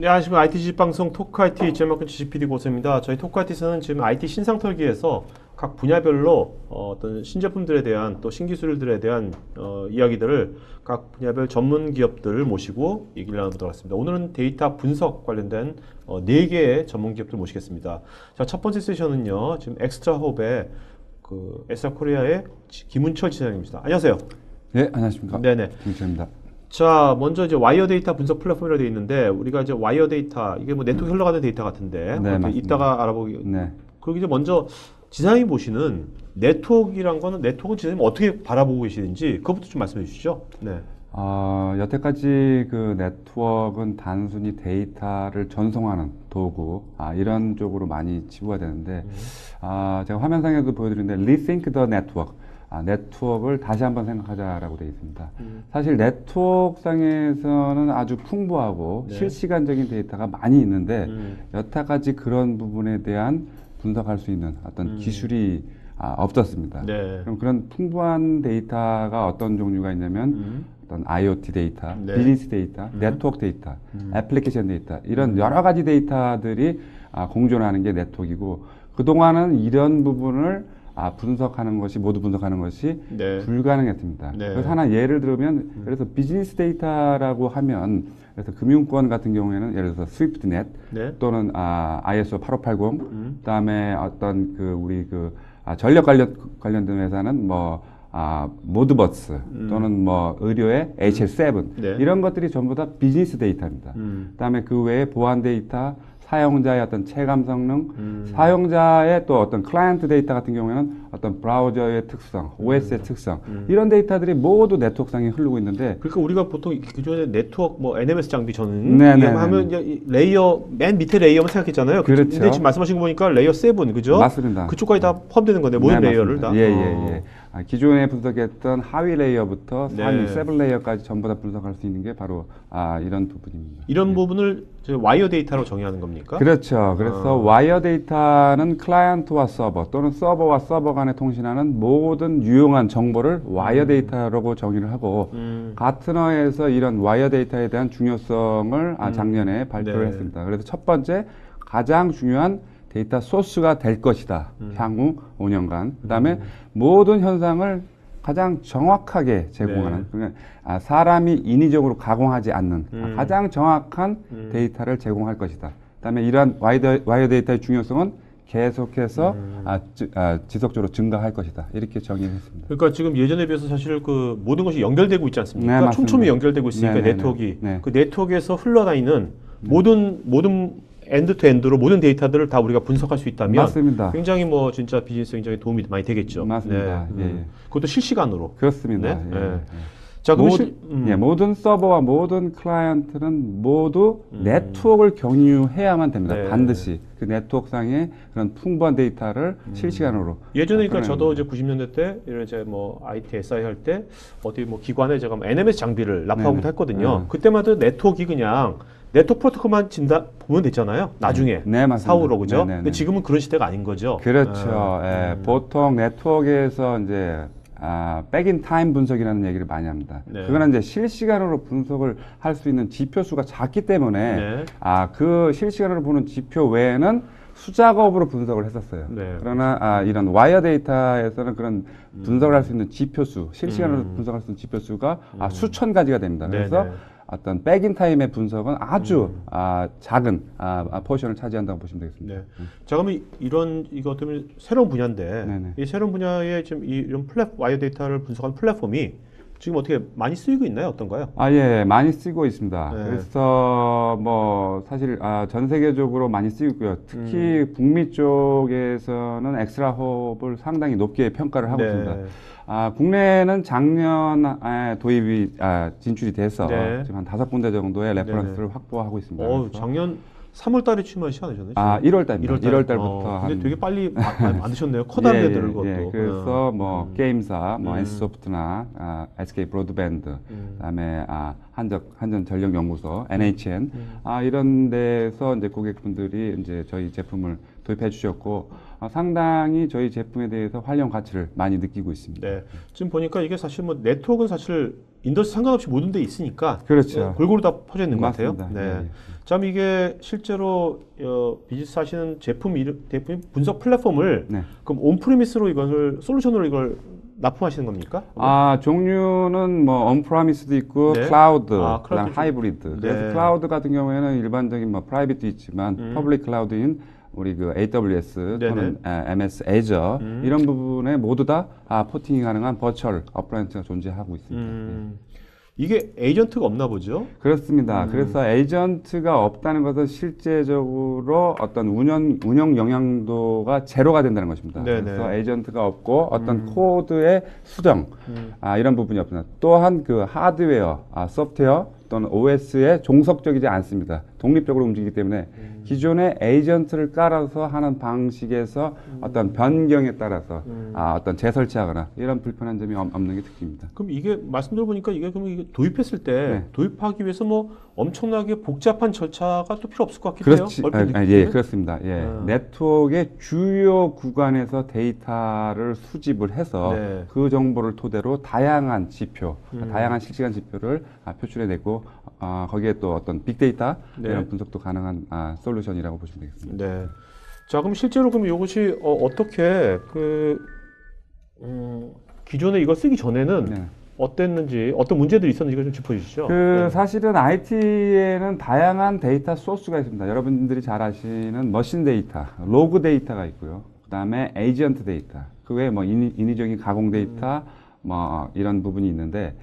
네, 안녕하십니까. IT 지식방송 토크IT 제목은 지식PD 고수입니다. 저희 토크IT에서는 지금 IT 신상털기에서 각 분야별로 어떤 신제품들에 대한 또 신기술들에 대한 이야기들을 각 분야별 전문 기업들을 모시고 얘기를 나눠보도록 하겠습니다. 오늘은 데이터 분석 관련된 4개의 전문 기업들 모시겠습니다. 자, 첫 번째 세션은요. 지금 엑스트라홉의 엑스트라코리아의 김은철 지사님입니다. 안녕하세요. 네, 안녕하십니까. 네네. 김철입니다. 자, 먼저 이제 와이어 데이터 분석 플랫폼이라고 되어 있는데, 우리가 이제 와이어 데이터, 이게 뭐 네트워크 흘러가는 데이터 같은데, 네, 맞습니다. 이따가 알아보기. 네. 그리고 이제 먼저 지사님이 보시는 네트워크란 거는 네트워크 지사님 어떻게 바라보고 계시는지, 그것부터 좀 말씀해 주시죠. 네. 여태까지 그 네트워크는 단순히 데이터를 전송하는 도구, 이런 쪽으로 많이 치부가 되는데, 제가 화면상에도 보여드리는데, Rethink the Network. 네트워크를 다시 한번 생각하자라고 되어 있습니다. 사실 네트워크상에서는 아주 풍부하고 네. 실시간적인 데이터가 많이 있는데 여태까지 그런 부분에 대한 분석할 수 있는 어떤 기술이 없었습니다. 네. 그럼 그런 풍부한 데이터가 어떤 종류가 있냐면 어떤 IoT 데이터, 네. 비즈니스 데이터, 네트워크 데이터, 애플리케이션 데이터 이런 여러 가지 데이터들이 공존하는 게 네트워크이고 그동안은 이런 부분을 분석하는 것이 모두 분석하는 것이 네. 불가능했습니다. 네. 그래서 하나 예를 들면 그래서 비즈니스 데이터라고 하면 그래서 금융권 같은 경우에는 예를 들어서 스위프트넷 네. 또는 ISO 8580 그다음에 어떤 우리 전력 관련된 회사는 뭐 모드버스 또는 뭐 의료의 HL7 네. 이런 것들이 전부 다 비즈니스 데이터입니다. 그다음에 그 외에 보안 데이터 사용자의 어떤 체감 성능, 사용자의 또 어떤 클라이언트 데이터 같은 경우에는 어떤 브라우저의 특성, OS의 특성 이런 데이터들이 모두 네트워크상에 흐르고 있는데 그러니까 우리가 보통 기존에 네트워크 뭐 NMS 장비 저는 네네네. 하면 이제 이 레이어 맨 밑에 레이어만 생각했잖아요. 그렇죠. 근데 지금 말씀하신 거 보니까 레이어 7 그죠? 맞습니다. 그쪽까지 다 포함되는 건데 모든 네, 레이어를 맞습니다. 다. 예. 기존에 분석했던 하위 레이어부터 상위 네. 세븐 레이어까지 전부 다 분석할 수 있는 게 바로 이런 부분입니다. 이런 부분을 저 와이어 데이터로 정의하는 겁니까? 그렇죠. 그래서 와이어 데이터는 클라이언트와 서버 또는 서버와 서버 간에 통신하는 모든 유용한 정보를 와이어 데이터라고 정의를 하고 가트너에서 이런 와이어 데이터에 대한 중요성을 작년에 발표를 네. 했습니다. 그래서 첫 번째 가장 중요한 데이터 소스가 될 것이다. 향후 5년간. 그다음에 모든 현상을 가장 정확하게 제공하는 그러니까 사람이 인위적으로 가공하지 않는 가장 정확한 데이터를 제공할 것이다. 그다음에 이러한 와이어 데이터의 중요성은 계속해서 지속적으로 증가할 것이다. 이렇게 정의했습니다. 그러니까 지금 예전에 비해서 사실 그 모든 것이 연결되고 있지 않습니까? 네, 맞습니다. 촘촘히 연결되고 있으니까 네, 네, 네트워크가 네. 그 네트워크에서 흘러다니는 모든 엔드 투 엔드로 모든 데이터들을 다 우리가 분석할 수 있다면 맞습니다. 굉장히 뭐 진짜 비즈니스에 굉장히 도움이 많이 되겠죠. 맞습니다. 네. 예. 그것도 실시간으로. 그렇습니다. 네? 예. 네. 예. 자, 그럼 모든 서버와 모든 클라이언트는 모두 네트워크를 경유해야만 됩니다. 네. 반드시 그 네트워크상의 그런 풍부한 데이터를 실시간으로. 예전에 그러니까 저도 이제 90년대 때 이런 이제 뭐 IT SI 할 때 어디 뭐 기관에 제가 뭐 NMS 장비를 납품하기도 네네. 했거든요. 네. 그때마다 네트워크 그냥 네트워크 프로토콜만 보면 됐잖아요. 나중에 네, 맞습니다. 사후로 그죠? 네네네. 근데 지금은 그런 시대가 아닌 거죠. 그렇죠. 예. 보통 네트워크에서 이제 백인 타임 분석이라는 얘기를 많이 합니다. 네. 그거는 이제 실시간으로 분석을 할 수 있는 지표 수가 작기 때문에 네. 그 실시간으로 보는 지표 외에는 수작업으로 분석을 했었어요. 네. 그러나 이런 와이어 데이터에서는 그런 분석을 할 수 있는 지표수, 실시간으로 분석할 수 있는 지표수가 수천 가지가 됩니다. 그래서 네. 어떤 백인 타임의 분석은 아주 작은 포션을 차지한다고 보시면 되겠습니다. 네. 자, 그러면 이거 때문에 새로운 분야인데 네네. 이 새로운 분야에 지금 이런 와이어 데이터를 분석하는 플랫폼이 지금 어떻게 많이 쓰이고 있나요? 어떤가요? 예, 많이 쓰고 있습니다. 네. 그래서 뭐 사실 전 세계적으로 많이 쓰고 있고요. 특히 북미 쪽에서는 엑스트라홉을 상당히 높게 평가를 하고 네. 있습니다. 국내는 작년에 도입이 진출이 돼서 네. 지금 한 5군데 정도의 레퍼런스를 확보하고 있습니다. 그래서 작년 3월 달에 취임하시지 않으셨나요? 1월 달입니다. 1월 달부터 근데 한 되게 빨리 만드셨네요. 커다란 예, 데들을 예, 그것도. 예. 그래서 뭐 게임사, 뭐 NC소프트나 SK 브로드밴드, 그다음에 한전 전력 연구소, NHN 이런 데서 이제 고객분들이 이제 저희 제품을 도입해 주셨고 상당히 저희 제품에 대해서 활용 가치를 많이 느끼고 있습니다. 네. 지금 보니까 이게 사실 뭐 네트워크는 사실 인더스트리 상관없이 모든 데 있으니까 그렇죠. 골고루 다 퍼져 있는 것 맞습니다. 같아요. 네. 예, 예. 참 이게 실제로 비즈니스 하시는 제품 분석 플랫폼을 네. 그럼 온프리미스로 이걸 솔루션으로 이걸 납품하시는 겁니까? 종류는 뭐 언프라미스도 있고 네. 클라우드, 클라우드 그다음 좀- 하이브리드. 네. 그래서 클라우드 같은 경우에는 일반적인 뭐 프라이빗도 있지만 퍼블릭 클라우드인 우리 그 AWS 네네. 또는 MS Azure 이런 부분에 모두 다 포팅이 가능한 버추얼 어플라이언스가 존재하고 있습니다. 예. 이게 에이전트가 없나 보죠? 그렇습니다. 그래서 에이전트가 없다는 것은 실제적으로 어떤 운영 영향도가 제로가 된다는 것입니다. 네네. 그래서 에이전트가 없고 어떤 코드의 수정, 이런 부분이 없습니다. 또한 그 하드웨어, 소프트웨어 또는 OS에 종속적이지 않습니다. 독립적으로 움직이기 때문에 기존의 에이전트를 깔아서 하는 방식에서 어떤 변경에 따라서 어떤 재설치하거나 이런 불편한 점이 없는 게 특징입니다. 그럼 이게 말씀 들어보니까 이게 그러면 이게 도입했을 때 네. 도입하기 위해서 뭐 엄청나게 복잡한 절차가 또 필요 없을 것 같기도 그렇지. 해요. 얼핏 예, 느끼기에는. 그렇습니다. 예. 네트워크의 주요 구간에서 데이터를 수집을 해서 네. 그 정보를 토대로 다양한 지표, 다양한 실시간 지표를 표출해내고 거기에 또 어떤 빅데이터 네. 이런 분석도 가능한 솔루션이라고 보시면 되겠습니다. 네. 자, 그럼 실제로 그럼 이것이 어떻게 기존에 이거 쓰기 전에는 네. 어땠는지 어떤 문제들이 있었는지 좀 짚어주시죠. 사실은 IT에는 다양한 데이터 소스가 있습니다. 여러분들이 잘 아시는 머신 데이터, 로그 데이터가 있고요. 그다음에 에이전트 데이터, 그 외에 뭐 인위적인 가공 데이터, 뭐 이런 부분이 있는데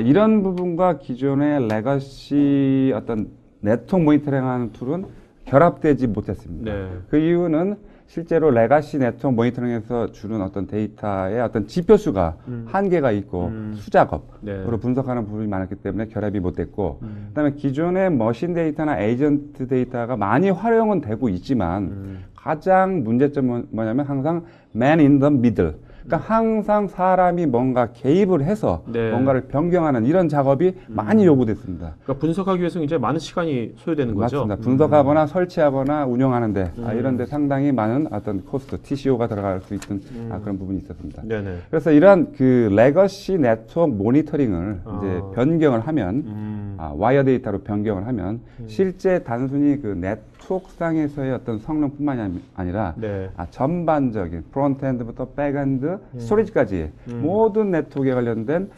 이런 부분과 기존의 레거시 어떤 네트워크 모니터링하는 툴은 결합되지 못했습니다. 네. 그 이유는 실제로 레가시 네트워크 모니터링에서 주는 어떤 데이터의 어떤 지표수가 한계가 있고 수작업으로 네. 분석하는 부분이 많았기 때문에 결합이 못 됐고 그다음에 기존의 머신 데이터나 에이전트 데이터가 많이 활용은 되고 있지만 가장 문제점은 뭐냐면 항상 man in the middle. 그러니까 항상 사람이 뭔가 개입을 해서 네. 뭔가를 변경하는 이런 작업이 많이 요구됐습니다. 그러니까 분석하기 위해서 굉장히 많은 시간이 소요되는 거죠. 맞습니다. 분석하거나 설치하거나 운영하는데 이런데 상당히 많은 어떤 코스트, TCO가 들어갈 수 있는 그런 부분이 있었습니다. 네네. 그래서 이런 그 레거시 네트워크 모니터링을 이제 변경을 하면 와이어 데이터로 변경을 하면 실제 단순히 그 네트워크상에서의 어떤 성능뿐만이 아니라 네. 전반적인 프론트엔드부터 백엔드, 스토리지까지 모든 네트워크에 관련된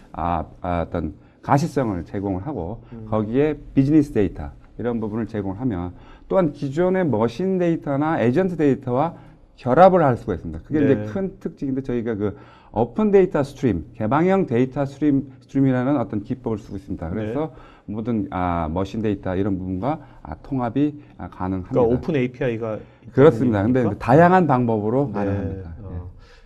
어떤 가시성을 제공을 하고 거기에 비즈니스 데이터 이런 부분을 제공하면 또한 기존의 머신 데이터나 에이전트 데이터와 결합을 할 수가 있습니다. 그게 네. 이제 큰 특징인데 저희가 그 오픈 데이터 스트림, 개방형 데이터 스트림이라는 어떤 기법을 쓰고 있습니다. 그래서 모든 머신 데이터 이런 부분과 통합이 가능합니다. 그러니까 오픈 API가 그렇습니다. 근데 다양한 방법으로 가능합니다. 예.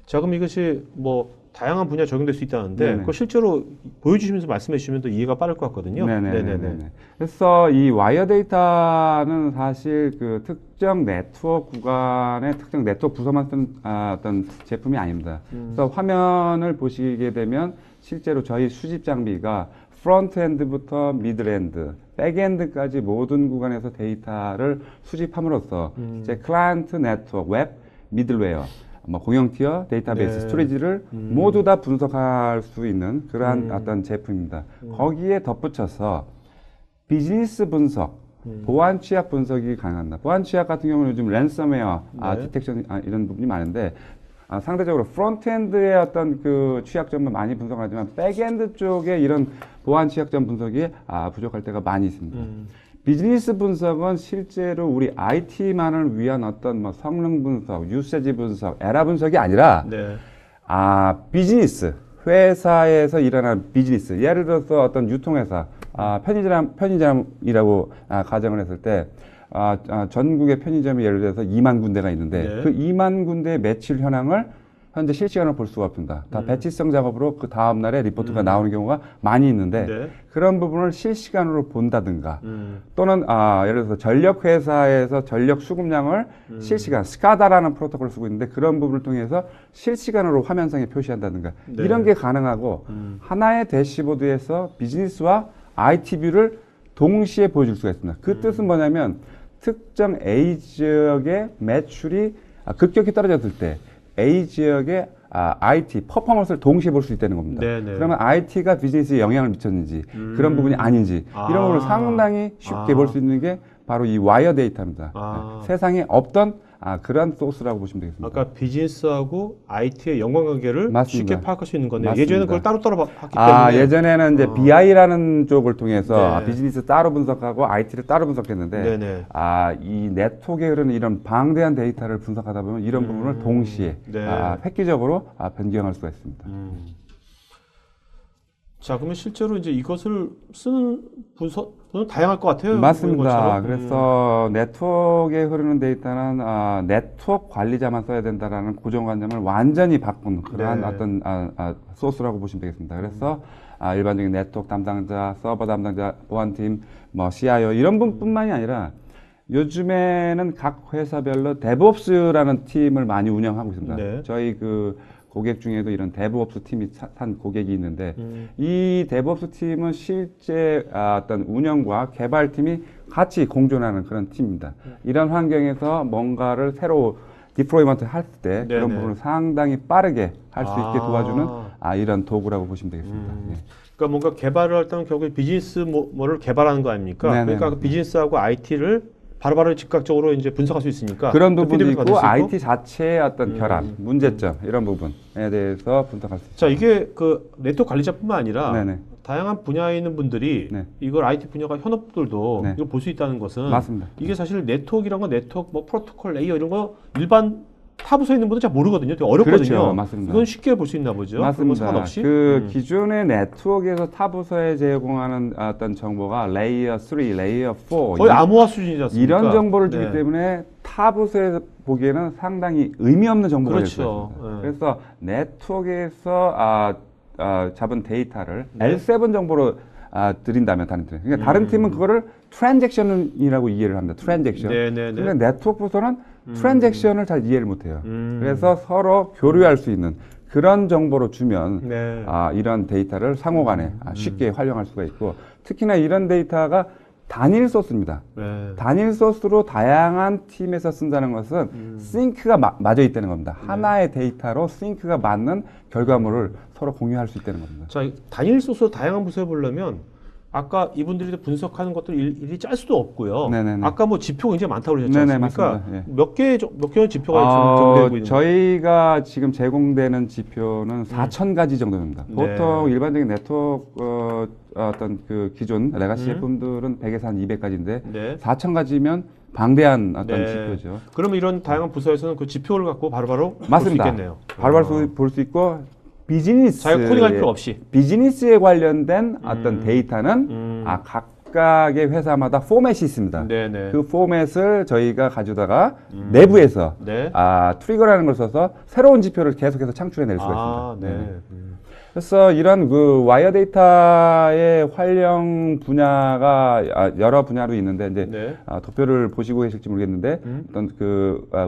자, 그럼 이것이 뭐 다양한 분야에 적용될 수 있다는데 네네. 그거 실제로 보여주시면서 말씀해 주시면 더 이해가 빠를 것 같거든요. 네네네. 그래서 이 와이어 데이터는 사실 그 특정 네트워크 구간의 특정 네트워크 부서만 쓴 어떤 제품이 아닙니다. 그래서 화면을 보시게 되면 실제로 저희 수집 장비가 프론트엔드부터 미들엔드, 백엔드까지 모든 구간에서 데이터를 수집함으로써 이제 클라이언트 네트워크, 웹, 미들웨어, 뭐 공용 티어, 데이터베이스, 네. 스토리지를 모두 다 분석할 수 있는 그러한 어떤 제품입니다. 거기에 덧붙여서 비즈니스 분석, 보안 취약 분석이 가능합니다. 보안 취약 같은 경우는 요즘 랜섬웨어, 네. 디텍션 이런 부분이 많은데 상대적으로 프론트엔드의 어떤 그 취약점은 많이 분석하지만 백엔드 쪽에 이런 보안 취약점 분석이 부족할 때가 많이 있습니다. 비즈니스 분석은 실제로 우리 IT만을 위한 어떤 뭐 성능 분석, 유세지 분석, 에러 분석이 아니라 네. 비즈니스 회사에서 일어나는 비즈니스 예를 들어서 어떤 유통회사 편의점이라고 가정을 했을 때 전국의 편의점이 예를 들어서 2만 군데가 있는데 네. 그 2만 군데의 매출 현황을 현재 실시간으로 볼 수가 없습니다. 다 배치성 작업으로 그 다음 날에 리포트가 나오는 경우가 많이 있는데 네. 그런 부분을 실시간으로 본다든가 또는 예를 들어서 전력 회사에서 전력 수급량을 실시간 스카다라는 프로토콜을 쓰고 있는데 그런 부분을 통해서 실시간으로 화면상에 표시한다든가 네. 이런 게 가능하고 하나의 대시보드에서 비즈니스와 IT 뷰를 동시에 보여줄 수가 있습니다. 그 뜻은 뭐냐면 특정 A 지역의 매출이 급격히 떨어졌을 때 A 지역의 IT 퍼포먼스를 동시에 볼 수 있다는 겁니다. 네네. 그러면 IT가 비즈니스에 영향을 미쳤는지 그런 부분이 아닌지 이런 부분을 상당히 쉽게 볼 수 있는 게 바로 이 와이어 데이터입니다. 세상에 없던 그런 소스라고 보시면 되겠습니다. 아까 비즈니스하고 IT의 연관관계를 맞습니다. 쉽게 파악할 수 있는 거네요. 맞습니다. 예전에는 그걸 따로따로 봤기 때문에. 예전에는 이제 BI라는 쪽을 통해서 네. 비즈니스 따로 분석하고 IT를 따로 분석했는데 네네. 이 네트워크에 흐르는 이런 방대한 데이터를 분석하다 보면 이런 부분을 동시에 네. 획기적으로 변경할 수가 있습니다. 자, 그러면 실제로 이제 이것을 쓰는 분석은 다양할 것 같아요. 맞습니다. 그래서 네트워크에 흐르는 데이터는 네트워크 관리자만 써야 된다라는 고정관념을 완전히 바꾼 그러한 네. 어떤 소스라고 보시면 되겠습니다. 그래서 일반적인 네트워크 담당자, 서버 담당자, 보안팀, 뭐 CIO 이런 분뿐만이 아니라 요즘에는 각 회사별로 데브옵스라는 팀을 많이 운영하고 있습니다. 네. 저희 고객 중에도 이런 데브옵스 팀이 산 고객이 있는데 이 데브옵스 팀은 실제 어떤 운영과 개발팀이 같이 공존하는 그런 팀입니다. 이런 환경에서 뭔가를 새로 디플로이먼트 할 때 그런 부분을 상당히 빠르게 할 수 있게 도와주는 이런 도구라고 보시면 되겠습니다. 예. 그러니까 뭔가 개발을 할 때는 결국에 비즈니스 뭐를 개발하는 거 아닙니까? 네네. 그러니까 그 비즈니스하고 IT를 바로바로 즉각적으로 이제 분석할 수 있으니까 그런 부분도 피드백을 받을 있고 수 IT 자체의 어떤 결함, 문제점 이런 부분에 대해서 분석할 수 있습니다. 자, 이게 그 네트워크 관리자뿐만 아니라 네네. 다양한 분야에 있는 분들이 네. 이걸 IT 분야가 현업들도 네. 이걸 볼 수 있다는 것은 맞습니다. 이게 사실 네트워크이란 건 네트워크 뭐 프로토콜 레이어 이런 거 일반 타부서에 있는 분들 잘 모르거든요. 되게 어렵거든요. 그렇죠. 맞습니다. 이건 쉽게 볼 수 있나 보죠. 맞습니다. 상관없이. 기존의 네트워크에서 타부서에 제공하는 어떤 정보가 레이어 3, 레이어 4 거의 암호화 수준이지 않습니까? 이런 정보를 주기 네. 때문에 타부서에서 보기에는 상당히 의미 없는 정보가 될 수 그렇죠. 있습니다. 네. 그래서 네트워크에서 잡은 데이터를 네. L7 정보로 드린다면 다른 팀. 그러니까 다른 팀은 그거를 트랜잭션이라고 이해를 합니다. 트랜잭션. 네네네. 근데 네트워크 부서는 트랜잭션을 잘 이해를 못해요. 그래서 서로 교류할 수 있는 그런 정보로 주면 네. 이런 데이터를 상호간에 쉽게 활용할 수가 있고 특히나 이런 데이터가 단일 소스입니다. 네. 단일 소스로 다양한 팀에서 쓴다는 것은 싱크가 맞아 있다는 겁니다. 하나의 데이터로 싱크가 맞는 결과물을 서로 공유할 수 있다는 겁니다. 자, 단일 소스 다양한 부서에 보려면 아까 이분들이 분석하는 것들 일이 짤 수도 없고요. 네네네. 아까 뭐 지표가 굉장히 많다고 그러셨지 네네, 않습니까? 맞습니다. 예. 몇 개의 지표가 제공되고 있는 저희가 지금 제공되는 지표는 4,000가지 정도 됩니다. 보통 일반적인 네트워크 어떤 기존 레가시 제품들은 100에서 한 200가지인데 네. 4,000가지면 방대한 어떤 네. 지표죠. 그러면 이런 다양한 부서에서는 그 지표를 갖고 바로바로 볼 수 맞습니다. 있겠네요. 바로바로 볼 수 있고 비즈니스 자기가 코딩할 필요 없이. 비즈니스에 관련된 어떤 데이터는 각각의 회사마다 포맷이 있습니다. 네네. 그 포맷을 저희가 가져다가 내부에서 네. 트리거라는 걸 써서 새로운 지표를 계속해서 창출해낼 수가 있습니다. 네. 그래서 이런 와이어 데이터의 활용 분야가 여러 분야로 있는데 이제 네. 도표를 보시고 계실지 모르겠는데 어떤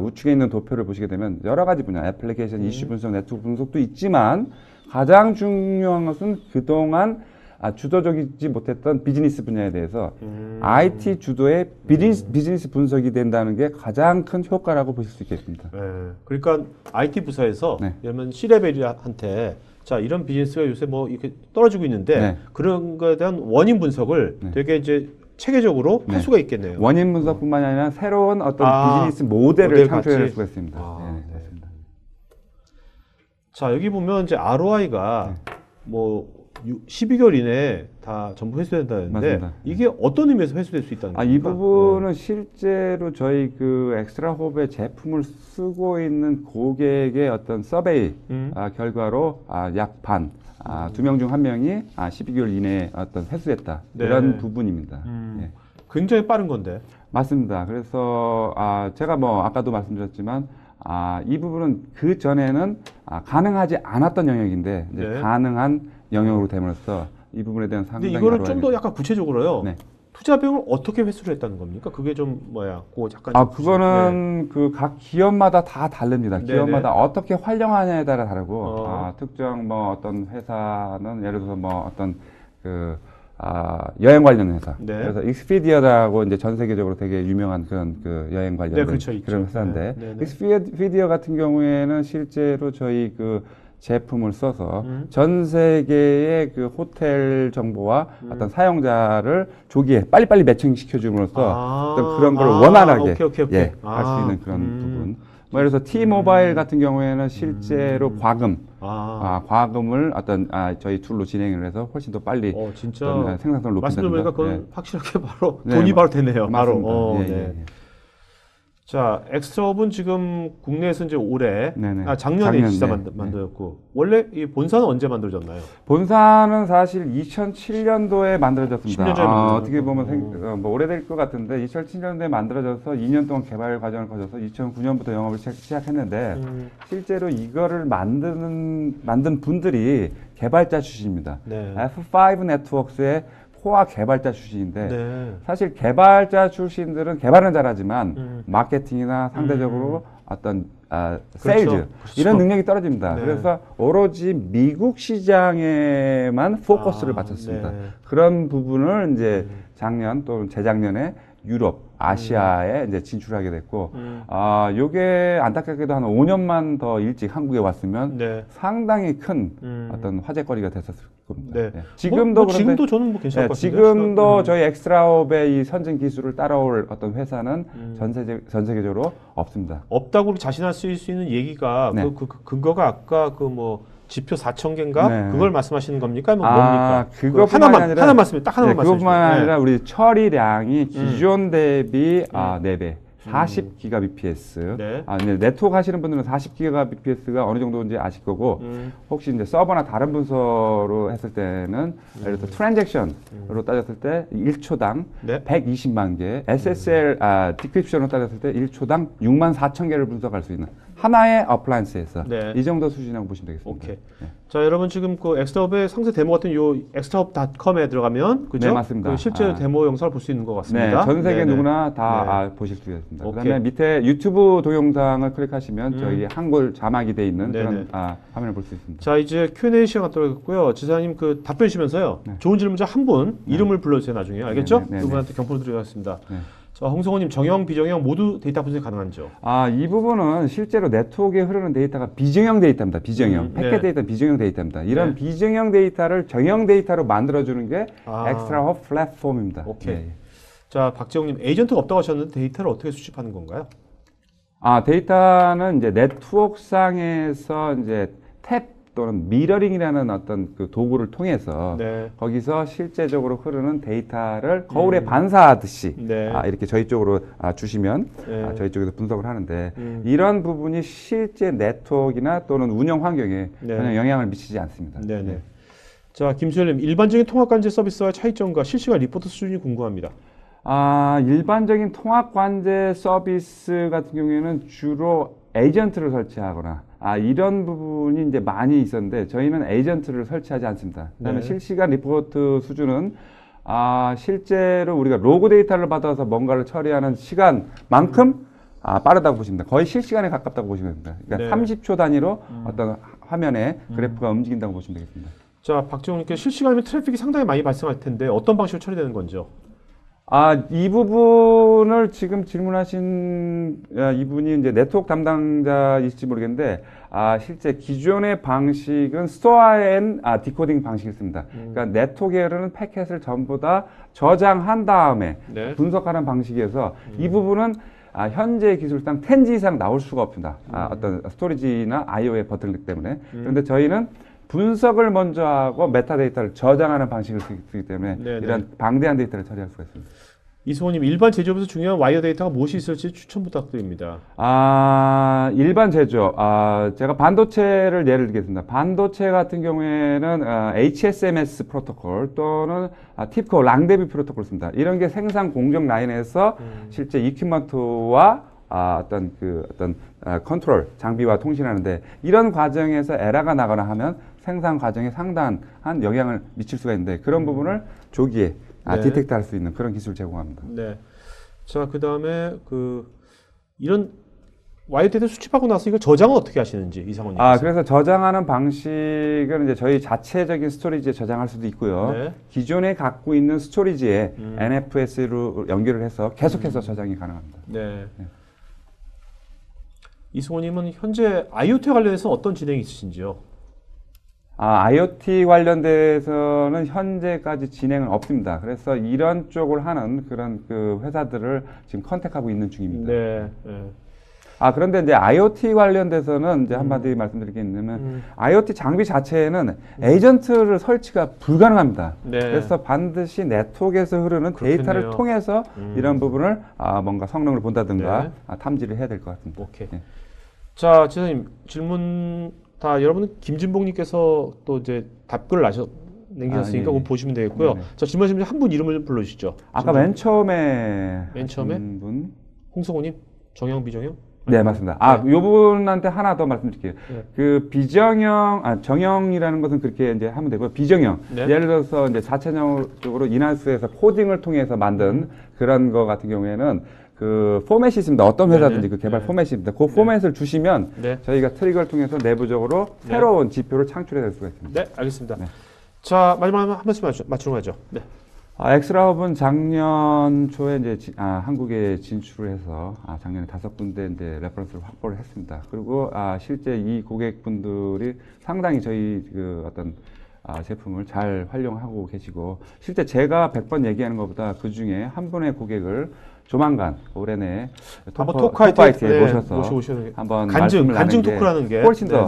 우측에 있는 도표를 보시게 되면 여러 가지 분야, 애플리케이션, 이슈 분석, 네트워크 분석도 있지만 가장 중요한 것은 그동안 주도적이지 못했던 비즈니스 분야에 대해서 IT 주도의 비즈니스 분석이 된다는 게 가장 큰 효과라고 보실 수 있겠습니다. 네. 그러니까 IT 부서에서 네. 예를 들면 C레벨한테 자, 이런 비즈니스가 요새 뭐 이렇게 떨어지고 있는데 네. 그런 거에 대한 원인 분석을 되게 이제 체계적으로 할 수가 있겠네요. 원인 분석뿐만이 아니라 새로운 어떤 비즈니스 모델을 모델 창출해낼 같이? 수가 있습니다. 네. 네, 맞습니다. 자, 여기 보면 이제 ROI가 뭐 12개월 이내에 다 전부 회수된다는데 맞습니다. 이게 어떤 의미에서 회수될 수 있다는 겁니까? 이 부분은 실제로 저희 엑스트라홉의 제품을 쓰고 있는 고객의 어떤 서베이 결과로 약 반, 2명 중 1명이 12개월 이내에 어떤 회수됐다. 네. 이런 부분입니다. 예. 굉장히 빠른 건데. 맞습니다. 그래서 제가 아까도 말씀드렸지만 이 부분은 그 전에는 가능하지 않았던 영역인데 이제 네. 가능한 영역으로 됨으로써 이 부분에 대한 상당히 근데 이거를 좀 ROI 더 가 약간 구체적으로요. 네. 투자 비용을 어떻게 회수를 했다는 겁니까? 그게 좀 그거 잠깐 좀 그거는 각 기업마다 다 다릅니다. 네네. 기업마다 어떻게 활용하냐에 따라 다르고, 어. 특정 어떤 회사는 예를 들어서 어떤 여행 관련 회사. 네. 그래서 익스피디어라고 이제 전 세계적으로 되게 유명한 그런 그 여행 관련 네, 그렇죠, 있죠. 그런 회사인데 네, 네, 네. 익스피디어 같은 경우에는 실제로 저희 그 제품을 써서 전 세계의 그 호텔 정보와 어떤 사용자를 조기에 빨리빨리 매칭시켜 줌으로써 어떤 그런 걸 원활하게 오케이. 예, 할 수 있는 그런 부분. 뭐 그래서 T-모바일 같은 경우에는 실제로 과금을 어떤 저희 툴로 진행을 해서 훨씬 더 빨리 진짜 어떤 생산성을 높인다든가. 말씀 들으니까 그건 예. 확실하게 바로 네, 돈이 바로 되네요. 맞습니다. 바로. 예, 네. 예, 예. 자, 엑스트라업은 지금 국내에서 이제 올해, 네네. 작년에 시작 네. 만들었고, 원래 이 본사는 언제 만들어졌나요? 본사는 사실 2007년도에 만들어졌습니다. 10년 전에 만들어졌고. 어떻게 보면 뭐 오래될 것 같은데 2007년도에 만들어져서 2년 동안 개발 과정을 거쳐서 2009년부터 영업을 시작했는데 실제로 이거를 만든 분들이 개발자 출신입니다. 네. F5 네트워크스의 코어 개발자 출신인데 네. 사실 개발자 출신들은 개발은 잘하지만 마케팅이나 상대적으로 어떤 세일즈 그렇죠. 이런 능력이 떨어집니다. 네. 그래서 오로지 미국 시장에만 포커스를 맞췄습니다. 네. 그런 부분을 이제 작년 또는 재작년에 유럽, 아시아에 이제 진출하게 됐고, 요게 안타깝게도 한 5년만 더 일찍 한국에 왔으면 네. 상당히 큰 어떤 화제거리가 됐었을 겁니다. 네. 네. 지금도 그런데 지금도 저는 뭐 괜찮을 것 같은데. 지금도 저희 엑스트라업의 이 선진 기술을 따라올 어떤 회사는 전 세계적으로 없습니다. 없다고 자신할 수 있는 얘기가 네. 그 근거가 아까 그 뭐 지표 4,000개인가 네. 그걸 말씀하시는 겁니까? 뭐 뭡니까? 그것뿐만 아니라 하나 말씀해 딱 하나만 말씀해 그것뿐만 주세요. 아니라 우리 처리량이 기존 대비 4배 40기가bps. 네. 이제 네트워크 하시는 분들은 40기가bps가 어느 정도인지 아실 거고, 혹시 이제 서버나 다른 문서로 했을 때는, 예를 들어 트랜잭션으로 따졌을 때 1초당 네. 120만 개, SSL, 디크립션으로 따졌을 때 1초당 6만 4천 개를 분석할 수 있는 하나의 어플라이언스에서 네. 이 정도 수준이라고 보시면 되겠습니다. 오케이. 네. 자, 여러분 지금 그 엑스트라업의 상세 데모 같은 요 엑스트라업닷컴에 들어가면 그죠? 네, 맞습니다. 그 실제 데모 영상을 볼 수 있는 것 같습니다. 네, 전 세계 네네. 누구나 다 네. 보실 수가 있습니다. 오케이. 그다음에 밑에 유튜브 동영상을 클릭하시면 저희 한글 자막이 돼 있는 네네. 그런 화면을 볼 수 있습니다. 자, 이제 Q&A 시간 들어갔고요. 지사님 그 답변 주시면서요. 좋은 질문자 한 분 이름을 불러주세요 나중에. 알겠죠? 네네. 그분한테 경포를 드리겠습니다. 네. 자, 홍성호님 정형, 비정형 모두 데이터 분석이 가능한죠? 이 부분은 실제로 네트워크에 흐르는 데이터가 비정형 데이터입니다. 비정형. 패킷 네. 데이터는 비정형 데이터입니다. 이런 네. 비정형 데이터를 정형 데이터로 만들어주는 게 아. 엑스트라홉 플랫폼입니다. 오케이. 네. 자, 박지영님 에이전트가 없다고 하셨는데 데이터를 어떻게 수집하는 건가요? 데이터는 이제 네트워크상에서 이제 탭 또는 미러링이라는 어떤 그 도구를 통해서 네. 거기서 실제적으로 흐르는 데이터를 거울에 반사하듯이 네. 이렇게 저희 쪽으로 주시면 네. 저희 쪽에서 분석을 하는데 이런 부분이 실제 네트워크나 또는 운영 환경에 네. 전혀 영향을 미치지 않습니다. 네네. 자, 김수열님 일반적인 통합관제 서비스와의 차이점과 실시간 리포트 수준이 궁금합니다. 일반적인 통합관제 서비스 같은 경우에는 주로 에이전트를 설치하거나 이런 부분이 이제 많이 있었는데 저희는 에이전트를 설치하지 않습니다. 그다음에 네. 실시간 리포트 수준은 실제로 우리가 로그 데이터를 받아서 뭔가를 처리하는 시간만큼 빠르다고 보시면 됩니다. 거의 실시간에 가깝다고 보시면 됩니다. 그러니까 네. 30초 단위로 어떤 화면에 그래프가 움직인다고 보시면 되겠습니다. 자, 박지영님께 실시간이면 트래픽이 상당히 많이 발생할 텐데 어떤 방식으로 처리되는 건지요? 이 부분을 지금 질문하신 이분이 이제 네트워크 담당자이실지 모르겠는데, 실제 기존의 방식은 스토어 앤 디코딩 방식을 씁니다. 그러니까 네트워크에 흐르는 패킷을 전부 다 저장한 다음에 네. 분석하는 방식에서 이 부분은 현재 기술상 10G 이상 나올 수가 없습니다. 어떤 스토리지나 IO의 버틀넥 때문에. 그런데 저희는 분석을 먼저 하고 메타데이터를 저장하는 방식을 쓰기 때문에 네네. 이런 방대한 데이터를 처리할 수가 있습니다. 이승호님 일반 제조업에서 중요한 와이어 데이터가 무엇이 있을지 추천 부탁드립니다. 일반 제조. 제가 반도체를 예를 들겠습니다. 반도체 같은 경우에는 HSMS 프로토콜 또는 팁코 랑데비 프로토콜을 씁니다. 이런 게 생산 공정 라인에서 실제 이퀴먼트와 어떤 컨트롤 장비와 통신하는데 이런 과정에서 에러가 나거나 하면 생산 과정에 상당한 영향을 미칠 수가 있는데 그런 부분을 조기에 네. 디텍트 할 수 있는 그런 기술을 제공합니다. 네. 자, 그다음에 이런 YOT에서 수집하고 나서 이거 저장은 어떻게 하시는지 이상원님. 그래서 저장하는 방식은 이제 저희 자체적인 스토리지에 저장할 수도 있고요. 네. 기존에 갖고 있는 스토리지에 NFS로 연결을 해서 계속해서 저장이 가능합니다. 네. 이승호님은 현재 IoT 관련해서 어떤 진행이 있으신지요? IoT 관련돼서는 현재까지 진행은 없습니다. 그래서 이런 쪽을 하는 그런 그 회사들을 지금 컨택하고 있는 중입니다. 네. 그런데 이제 IoT 관련돼서는 이제 한마디 말씀드릴 게 있냐면 IoT 장비 자체에는 에이전트를 설치가 불가능합니다. 네. 그래서 반드시 네트워크에서 흐르는 그렇겠네요. 데이터를 통해서 이런 부분을 뭔가 성능을 본다든가 네. 탐지를 해야 될 것 같습니다. 오케이. 네. 자, 지사님 질문 다 여러분 김진봉님께서 또 이제 답글을 남기셨으니까 그거 보시면 되겠고요. 네네. 자, 질문하시면 한 분 이름을 좀 불러주시죠. 아까 맨 처음에 하신 분 홍성호님, 정영 비정영? 네, 맞습니다. 요 분한테 하나 더 말씀드릴게요. 네. 그 비정형, 정형이라는 것은 그렇게 이제 하면 되고요. 비정형. 네. 예를 들어서 이제 자체적으로 인하수에서 코딩을 통해서 만든 그런 거 같은 경우에는 그 포맷이 있습니다. 어떤 회사든지 그 개발 포맷이 있습니다. 그 포맷을 주시면 저희가 트리거를 통해서 내부적으로 새로운 지표를 창출해낼 수가 있습니다. 네, 알겠습니다. 네. 자, 마지막 한 말씀 맞추러 가죠. 네. 엑스라업은 작년 초에 이제 한국에 진출을 해서 작년에 5군데 이제 레퍼런스를 확보를 했습니다. 그리고 실제 이 고객분들이 상당히 저희 그 어떤 제품을 잘 활용하고 계시고 실제 제가 100번 얘기하는 것보다 그 중에 한 분의 고객을 조만간 올해 내에 한번 토크아이티에 모셔서 한번 간증 토크라는 게 훨씬 더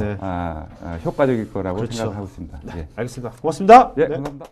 효과적일 거라고 그렇죠. 생각을 하고 있습니다. 네, 알겠습니다. 고맙습니다. 네, 감사합니다.